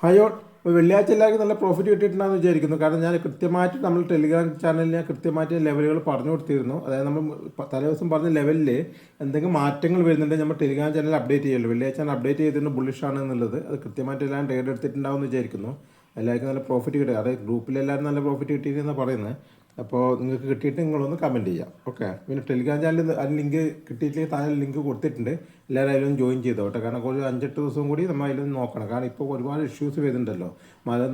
Hi all. വെള്ളിയാഴ്ച എല്ലാവർക്കും നല്ല പ്രോഫിറ്റ് കിട്ടിയിട്ടുണ്ടെന്ന് വിചാരിക്കുന്നു. കാരണം ഞാൻ കൃത്യമായിട്ട് നമ്മൾ ടെലിഗ്രാം ചാനലിൽ ഞാൻ കൃത്യമായിട്ട് ലെവലുകൾ പറഞ്ഞു കൊടുത്തിരുന്നു. അതായത് നമ്മൾ തലേദിവസം പറഞ്ഞ ലെവലിൽ എന്തെങ്കിലും മാറ്റങ്ങൾ വരുന്നുണ്ടെങ്കിൽ നമ്മൾ ടെലിഗ്രാം ചാനൽ അപ്ഡേറ്റ് ചെയ്യുള്ളൂ. വെള്ളിയാഴ്ച ഞാൻ അപ്ഡേറ്റ് ചെയ്തിട്ടുണ്ട് ബുള്ളിഷാണ് എന്നുള്ളത്. അത് കൃത്യമായിട്ട് എല്ലാം ട്രേഡ് എടുത്തിട്ടുണ്ടാവും എന്ന് വിചാരിക്കുന്നു. എല്ലാവർക്കും നല്ല പ്രോഫിറ്റ് കിട്ടുക. അതായത് ഗ്രൂപ്പിലെല്ലാവരും നല്ല പ്രോഫിറ്റ് കിട്ടിയെന്നാണ് പറയുന്നത്. അപ്പോൾ നിങ്ങൾക്ക് കിട്ടിയിട്ട് നിങ്ങളൊന്ന് കമൻറ്റ് ചെയ്യാം. ഓക്കെ. പിന്നെ ടെലിഗ്രാം ചാനലിൽ അതിന് ലിങ്ക് കിട്ടിയിട്ടില്ലെങ്കിൽ താഴെ ലിങ്ക് കൊടുത്തിട്ടുണ്ട്. എല്ലാവരും അതിലൊന്ന് ജോയിൻ ചെയ്തോ കേട്ടോ. കാരണം ഒരു 5-8 ദിവസം കൂടി നമ്മൾ അതിലൊന്ന് നോക്കണം. കാരണം ഇപ്പോൾ ഒരുപാട് ഇഷ്യൂസ് വരുന്നുണ്ടല്ലോ.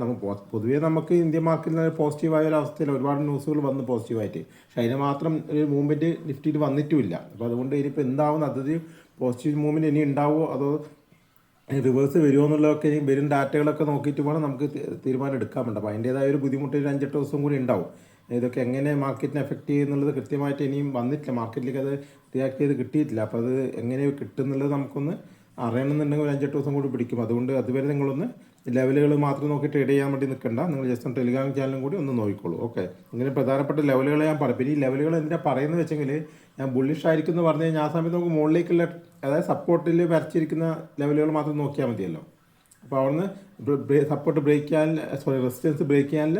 നമുക്ക് പൊതുവേ നമുക്ക് ഇന്ത്യൻ മാർക്കറ്റിൽ പോസിറ്റീവായ ഒരു അവസ്ഥയിൽ ഒരുപാട് ന്യൂസുകൾ വന്ന് പോസിറ്റീവായിട്ട്. പക്ഷേ അതിന് മാത്രം ഒരു മൂവ്മെൻറ്റ് നിഫ്റ്റിയിൽ വന്നിട്ടുമില്ല. അപ്പോൾ അതുകൊണ്ട് ഇനിയിപ്പോൾ എന്താവും, അതൊരു പോസിറ്റീവ് മൂവ്മെൻറ്റ് ഇനി ഉണ്ടാവുമോ അതോ റിവേഴ്സ് വരുമോ എന്നുള്ളതൊക്കെ ഇനി വരും ഡാറ്റകളൊക്കെ നോക്കിയിട്ട് വേണം നമുക്ക് തീരുമാനം എടുക്കാൻ വേണ്ട. അപ്പോൾ അതിൻ്റേതായ ഒരു ബുദ്ധിമുട്ട് ഒരു 5-8 ദിവസം കൂടി ഉണ്ടാവും. ഇതൊക്കെ എങ്ങനെ മാർക്കറ്റിനെ എഫക്റ്റ് ചെയ്യുന്നുള്ളത് കൃത്യമായിട്ട് ഇനിയും വന്നിട്ടില്ല. മാർക്കറ്റിലേക്ക് അത് റിയാക്ട് ചെയ്ത് കിട്ടിയിട്ടില്ല. അപ്പോൾ അത് എങ്ങനെ കിട്ടുന്നുള്ളത് നമുക്കൊന്ന് അറിയണമെന്നുണ്ടെങ്കിൽ ഒരു 5-8 ദിവസം കൂടി പിടിക്കും. അതുകൊണ്ട് അതുവരെ നിങ്ങളൊന്ന് ലെവലുകൾ മാത്രം നോക്കി ട്രേഡ് ചെയ്യാൻ വേണ്ടി നിൽക്കണ്ട. നിങ്ങൾ ജസ്റ്റ് ഒന്ന് ടെലിഗ്രാം ചാനലും കൂടി ഒന്ന് നോക്കിക്കോളൂ. ഓക്കെ. ഇങ്ങനെ പ്രധാനപ്പെട്ട ലെവലുകൾ ഞാൻ പറയും. പിന്നെ ഈ ലെവലുകൾ എന്തിനാണ് പറയുന്നത് വെച്ചെങ്കിൽ, ഞാൻ ബുള്ളിഷ് ആയിരിക്കും എന്ന് പറഞ്ഞു കഴിഞ്ഞാൽ ആ സമയത്ത് നമുക്ക് മുകളിലേക്കുള്ള അതായത് സപ്പോർട്ടിൽ വരച്ചിരിക്കുന്ന ലെവലുകൾ മാത്രം നോക്കിയാൽ മതിയല്ലോ. അപ്പോൾ അവിടുന്ന് സപ്പോർട്ട് ബ്രേക്ക് ചെയ്യാൻ റെസിസ്റ്റൻസ് ബ്രേക്ക് ചെയ്യാൻ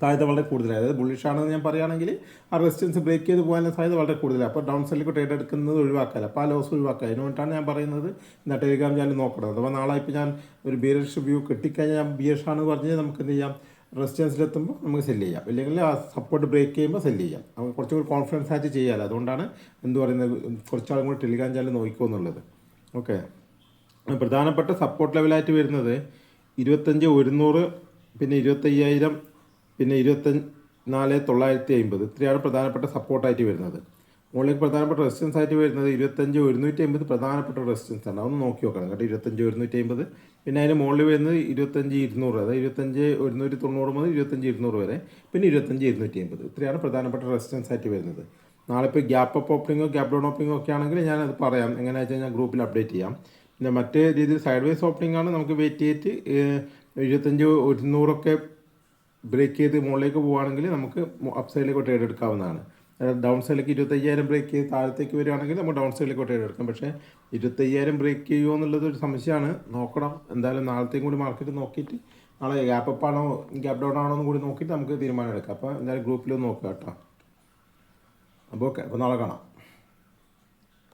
സാധ്യത വളരെ കൂടുതലാണ്. അതായത് ബുള്ളിഷ് ആണെന്ന് ഞാൻ പറയുകയാണെങ്കിൽ ആ റെസിസ്റ്റൻസ് ബ്രേക്ക് ചെയ്ത് പോകാനുള്ള സാധ്യത വളരെ കൂടുതലാണ്. അപ്പോൾ ഡൗൺ സൈഡിലേക്ക് ട്രേഡ് എടുക്കുന്നത് ഒഴിവാക്കാമല്ലോ. അപ്പോൾ ആ ലോസ് ഒഴിവാക്കുക. അതിന് വേണ്ടിയിട്ടാണ് ഞാൻ പറയുന്നത് ഇന്ന് ടെലിഗ്രാം ചാനൽ നോക്കണം. അഥവാ നാളെ ഇപ്പോൾ ഞാൻ ഒരു ബിയറിഷ് വ്യൂ കിട്ടിക്കഴിഞ്ഞാൽ ഞാൻ ബിയറിഷ് ആണെന്ന് പറഞ്ഞാൽ നമുക്ക് എന്ത് ചെയ്യാം, റെസിസ്റ്റൻസിലെത്തുമ്പോൾ നമുക്ക് സെല്ല് ചെയ്യാം. ഇല്ലെങ്കിൽ ആ സപ്പോർട്ട് ബ്രേക്ക് ചെയ്യുമ്പോൾ സെല്ല് ചെയ്യാം. നമുക്ക് കുറച്ചുകൂടി കോൺഫിഡൻസ് ആയിട്ട് ചെയ്യാമല്ലോ. അതുകൊണ്ടാണ് എന്ത് പറയുന്നത്, കുറച്ചാളും കൂടി ടെലിഗ്രാം ചാനൽ നോക്കിക്കോ എന്നുള്ളത്. ഓക്കെ. പ്രധാനപ്പെട്ട സപ്പോർട്ട് ലെവലായിട്ട് വരുന്നത് 25,100, പിന്നെ 25,000, പിന്നെ 24,950. ഇത്രയാണ് പ്രധാനപ്പെട്ട സപ്പോർട്ടായിട്ട് വരുന്നത്. മുകളിലേക്ക് പ്രധാനപ്പെട്ട റെസിസ്റ്റൻസ് ആയിട്ട് വരുന്നത് 25,150 പ്രധാനപ്പെട്ട റെസിസ്റ്റൻസ് ആണ്. അതൊന്ന് നോക്കി നോക്കണം കേട്ടോ. 25,150. പിന്നെ അതിന് മുകളിൽ വരുന്നത് 25,200, അതായത് 25,190 മുതൽ 25,200 വരെ. പിന്നെ 25,250. ഇത്രയാണ് പ്രധാനപ്പെട്ട റെസിസ്റ്റൻസ് ആയിട്ട് വരുന്നത്. നാളെ ഇപ്പോൾ ഗ്യാപ്പ് അപ്പ് ഓപ്പണിങ്ങോ ഗ്യാപ്പ് ഡൗൺ ഓപ്പണിങ്ങോ ഒക്കെ ആണെങ്കിൽ ഞാനത് പറയാം. എങ്ങനെയാണെന്ന് വെച്ചാൽ ഞാൻ ഗ്രൂപ്പിൽ അപ്ഡേറ്റ് ചെയ്യാം. പിന്നെ മറ്റേ രീതിയിൽ സൈഡ് വേസ് ഓപ്പണിംഗ് ആണ്. നമുക്ക് വെയിറ്റ് ചെയ്തിട്ട് 25,100 ബ്രേക്ക് ചെയ്ത് മുകളിലേക്ക് പോവുകയാണെങ്കിൽ നമുക്ക് അപ്പ് സൈഡിലേക്ക് ട്രേഡ് എടുക്കാവുന്നതാണ്. ഡൗൺ സൈഡിലേക്ക് 25,000 ബ്രേക്ക് ചെയ്ത് താഴത്തേക്ക് വരികയാണെങ്കിൽ നമുക്ക് ഡൗൺ സൈഡിലേക്ക് ട്രേഡ് എടുക്കാം. പക്ഷേ 25,000 ബ്രേക്ക് ചെയ്യുമോ എന്നുള്ളത് ഒരു സംശയമാണ്. നോക്കണം. എന്തായാലും നാളത്തെയും കൂടി മാർക്കറ്റ് നോക്കിയിട്ട് നാളെ ഗ്യാപ്പ് അപ്പ് ആണോ ഗ്യാപ്പ് ഡൗൺ ആണോ എന്ന് കൂടി നോക്കിയിട്ട് നമുക്ക് തീരുമാനം എടുക്കാം. അപ്പോൾ എന്തായാലും ഗ്രൂപ്പിൽ നോക്കാം കേട്ടോ. അപ്പോൾ ഓക്കെ. അപ്പോൾ നാളെ കാണാം.